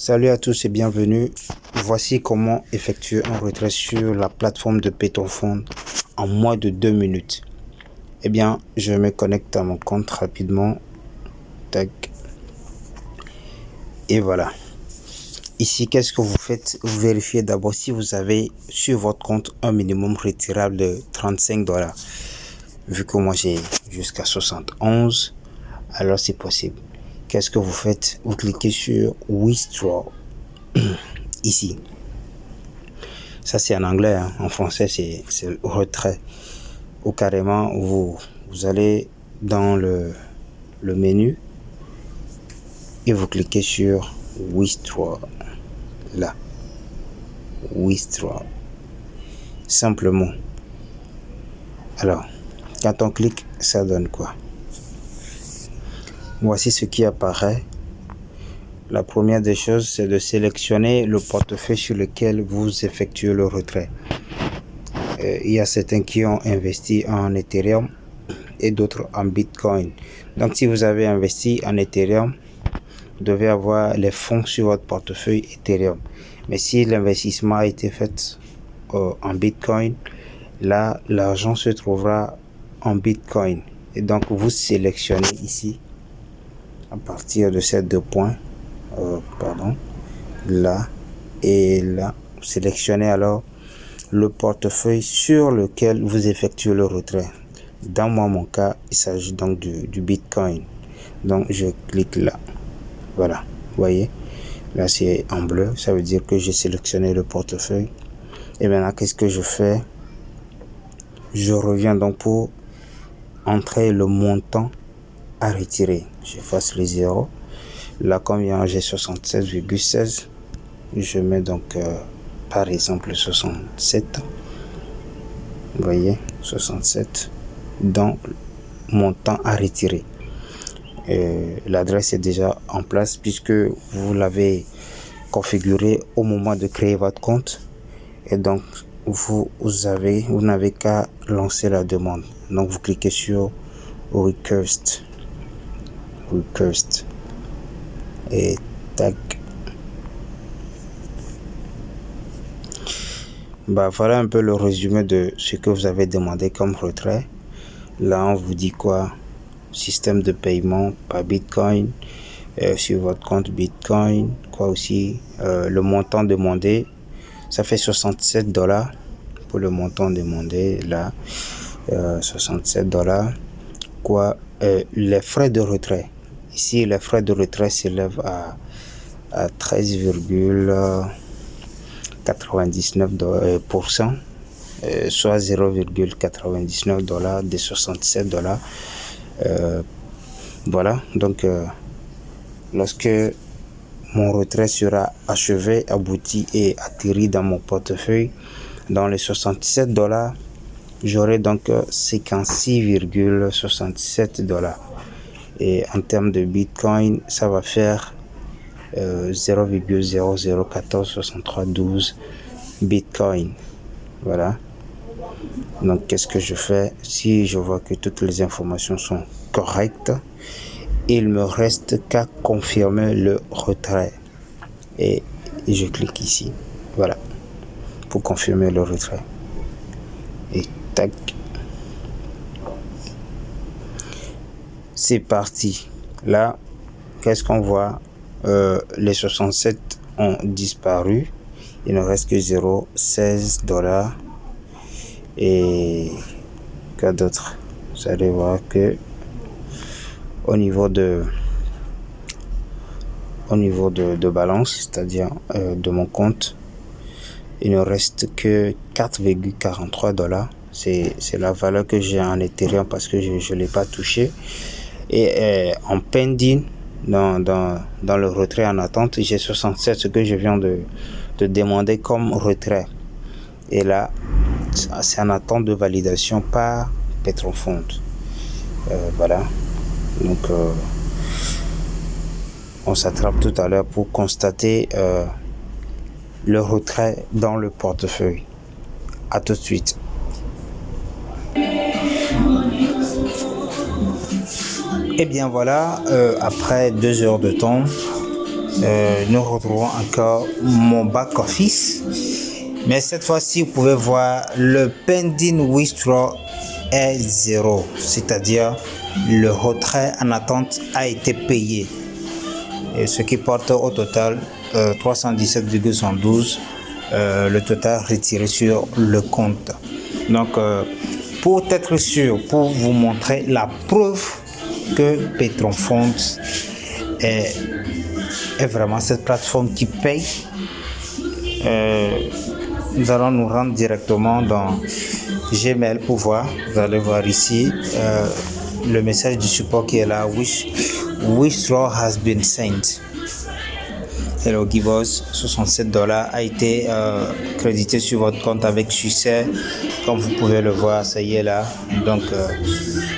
Salut à tous et bienvenue. Voici comment effectuer un retrait sur la plateforme de PaytonFund en moins de 2 minutes. Eh bien, je me connecte à mon compte rapidement. Tac. Et voilà. Ici, qu'est-ce que vous faites? Vous vérifiez d'abord si vous avez sur votre compte un minimum retirable de $35. Vu que moi j'ai jusqu'à 71, alors c'est possible. Qu'est-ce que vous faites? Vous cliquez sur Withdraw ici. Ça c'est en anglais, hein. En français c'est le retrait. Ou carrément vous allez dans le menu et vous cliquez sur Withdraw. Là, Withdraw. Simplement. Alors, quand on clique, ça donne quoi? Voici ce qui apparaît. La première des choses, c'est de sélectionner le portefeuille sur lequel vous effectuez le retrait. Il y a certains qui ont investi en Ethereum et d'autres en Bitcoin. Donc, si vous avez investi en Ethereum, vous devez avoir les fonds sur votre portefeuille Ethereum. Mais si l'investissement a été fait en Bitcoin, là, l'argent se trouvera en Bitcoin. Et donc, vous sélectionnez ici, à partir de ces deux points, là et là, vous sélectionnez alors le portefeuille sur lequel vous effectuez le retrait. Dans mon cas, il s'agit donc du Bitcoin. Donc, je clique là. Voilà, vous voyez, là c'est en bleu, ça veut dire que j'ai sélectionné le portefeuille. Et maintenant, qu'est-ce que je fais? Je reviens donc pour entrer le montant à retirer. J'efface les zéros. Là, combien j'ai 67,16. Je mets donc par exemple 67. Vous voyez, 67 dans montant à retirer. L'adresse est déjà en place puisque vous l'avez configuré au moment de créer votre compte. Et donc, vous n'avez qu'à lancer la demande. Donc, vous cliquez sur Request. Et tac. Voilà un peu le résumé de ce que vous avez demandé comme retrait. Là, on vous dit quoi? Système de paiement par Bitcoin sur votre compte Bitcoin. Quoi aussi? Le montant demandé, ça fait $67 pour le montant demandé. Là, $67. Quoi? Les frais de retrait. Ici, les frais de retrait s'élèvent à 13,99%, soit $0,99 des $67. Voilà, donc lorsque mon retrait sera achevé, abouti et atterri dans mon portefeuille, dans les $67, j'aurai donc $56,67. Et en termes de Bitcoin, ça va faire 0,00146312 Bitcoin. Voilà. Donc, qu'est-ce que je fais? Si je vois que toutes les informations sont correctes, il me reste qu'à confirmer le retrait. Et je clique ici. Voilà. Pour confirmer le retrait. Et tac. C'est parti. Là, qu'est-ce qu'on voit? Les 67 ont disparu. Il ne reste que $0,16. Et quoi d'autre? Vous allez voir que au niveau de balance, c'est-à-dire de mon compte, il ne reste que $4,43. C'est la valeur que j'ai en Ethereum parce que je l'ai pas touché. Et en pending, dans le retrait en attente, j'ai 67, ce que je viens de demander comme retrait. Et là, c'est en attente de validation par PaytonFund. Voilà. Donc, on s'attrape tout à l'heure pour constater le retrait dans le portefeuille. À tout de suite. Et bien voilà, après 2 heures de temps, nous retrouvons encore mon back office. Mais cette fois-ci, vous pouvez voir le pending withdraw est 0, c'est-à-dire le retrait en attente a été payé, et ce qui porte au total 317,112, le total retiré sur le compte. Donc pour être sûr, pour vous montrer la preuve que Petron-Funds est vraiment cette plateforme qui paye, nous allons nous rendre directement dans Gmail pour voir. Vous allez voir ici le message du support qui est là. Withdraw has been sent. Hello Givers, $67 a été crédité sur votre compte avec succès. Comme vous pouvez le voir, ça y est là. Donc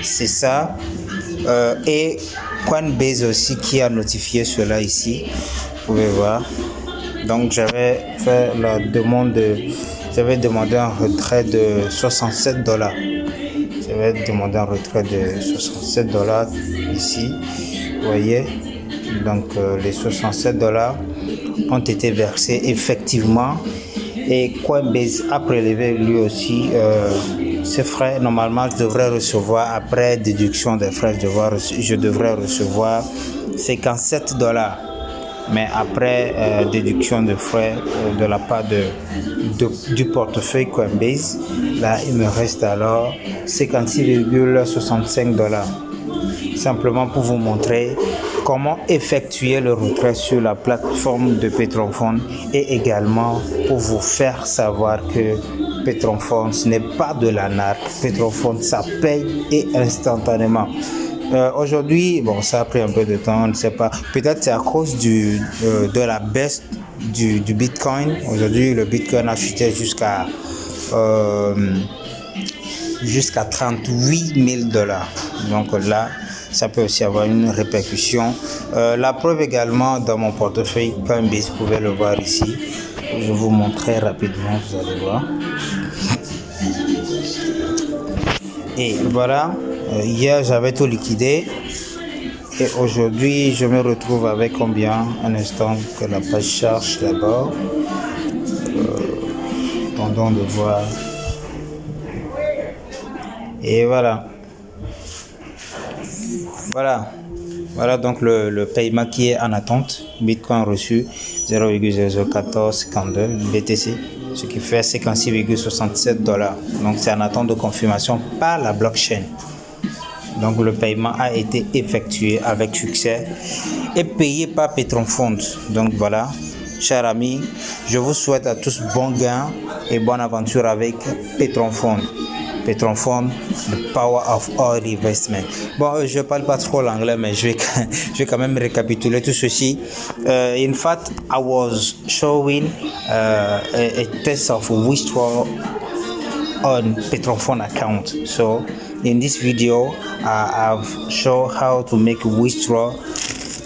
c'est ça. Et Coinbase aussi qui a notifié cela ici. Vous pouvez voir. Donc j'avais fait la demande j'avais demandé un retrait de $67. J'avais demandé un retrait de $67 ici. Vous voyez. Donc les $67 ont été versés effectivement, et Coinbase a prélevé lui aussi ces frais. Normalement, je devrais recevoir, après déduction des frais, je devrais recevoir $57. Mais après déduction de frais de la part du portefeuille Coinbase, là il me reste alors $56,65. Simplement pour vous montrer comment effectuer le retrait sur la plateforme de Petron-Funds, et également pour vous faire savoir que Petron-Funds n'est pas de la narque. Petron-Funds, ça paye et instantanément. Aujourd'hui, bon, ça a pris un peu de temps, on ne sait pas. Peut-être c'est à cause de la baisse du Bitcoin. Aujourd'hui, le Bitcoin a chuté jusqu'à $38 000. Donc là, ça peut aussi avoir une répercussion. La preuve également dans mon portefeuille Coinbase, vous pouvez le voir ici. Je vous montre très rapidement, vous allez voir. Et voilà, hier j'avais tout liquidé. Et aujourd'hui, je me retrouve avec combien? Un instant que la page charge d'abord. Attendons de voir. Et voilà. Voilà donc le paiement qui est en attente. Bitcoin reçu 0,001452 BTC, ce qui fait $56,67. Donc c'est en attente de confirmation par la blockchain. Donc le paiement a été effectué avec succès et payé par Petron-Funds. Donc voilà, chers amis, je vous souhaite à tous bon gain et bonne aventure avec Petron-Funds. Petron-Funds, the power of all investment. Bon, je parle pas trop l'anglais, mais je vais quand même récapituler tout ceci. In fact, I was showing a test of withdrawal on Petron-Funds account. So in this video, I've shown how to make a withdrawal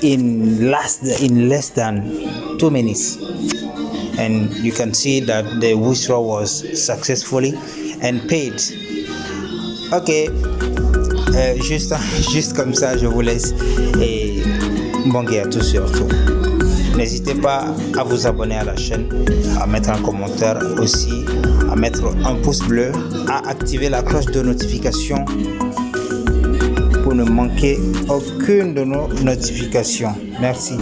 in less than 2 minutes, and you can see that the withdrawal was successfully and paid. Ok, juste comme ça, je vous laisse et bon gain à tous surtout. N'hésitez pas à vous abonner à la chaîne, à mettre un commentaire aussi, à mettre un pouce bleu, à activer la cloche de notification pour ne manquer aucune de nos notifications. Merci,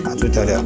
à tout à l'heure.